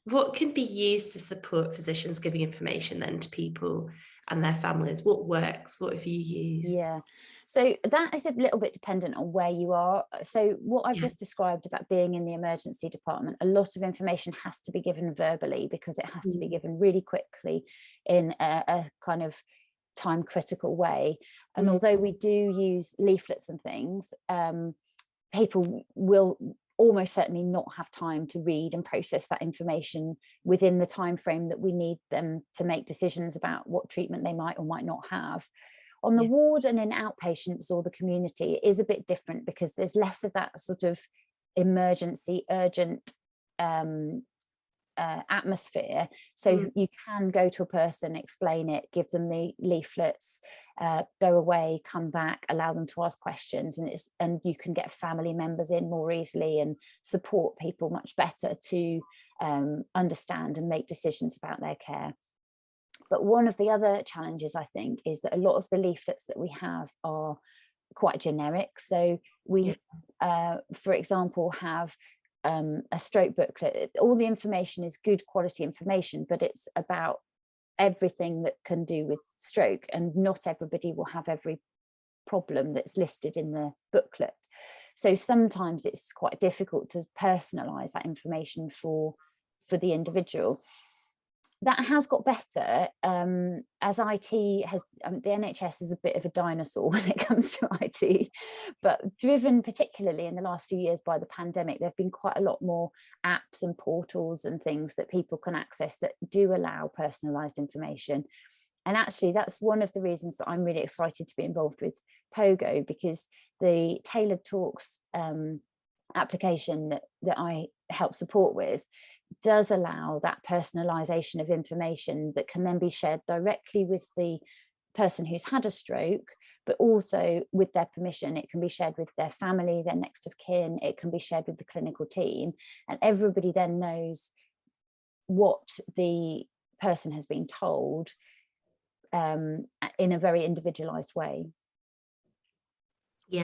What can be used to support physicians giving information then to people and their families? What works? What have you used? Yeah, so that is a little bit dependent on where you are. So what I've Yeah. just described about being in the emergency department, a lot of information has to be given verbally because it has to be Mm, given really quickly in a kind of time critical way. And mm, although we do use leaflets and things, people will almost certainly not have time to read and process that information within the time frame that we need them to make decisions about what treatment they might or might not have. On the yeah. ward and in outpatients or the community, it is a bit different because there's less of that sort of emergency, urgent um, atmosphere. Mm, So you can go to a person, explain it, give them the leaflets, go away, come back, allow them to ask questions, and you can get family members in more easily and support people much better to understand and make decisions about their care. But one of the other challenges, I think, is that a lot of the leaflets that we have are quite generic. So yeah. we, for example, have a stroke booklet. All the information is good quality information, but it's about everything that can do with stroke, and not everybody will have every problem that's listed in the booklet. So sometimes it's quite difficult to personalize that information for the individual. That has got better as IT has. The NHS is a bit of a dinosaur when it comes to IT, but driven particularly in the last few years by the pandemic, there have been quite a lot more apps and portals and things that people can access that do allow personalised information. And actually, that's one of the reasons that I'm really excited to be involved with Pogo, because the Tailored Talks application that I help support with does allow that personalization of information that can then be shared directly with the person who's had a stroke, but also with their permission, it can be shared with their family, their next of kin, it can be shared with the clinical team, and everybody then knows what the person has been told in a very individualized way.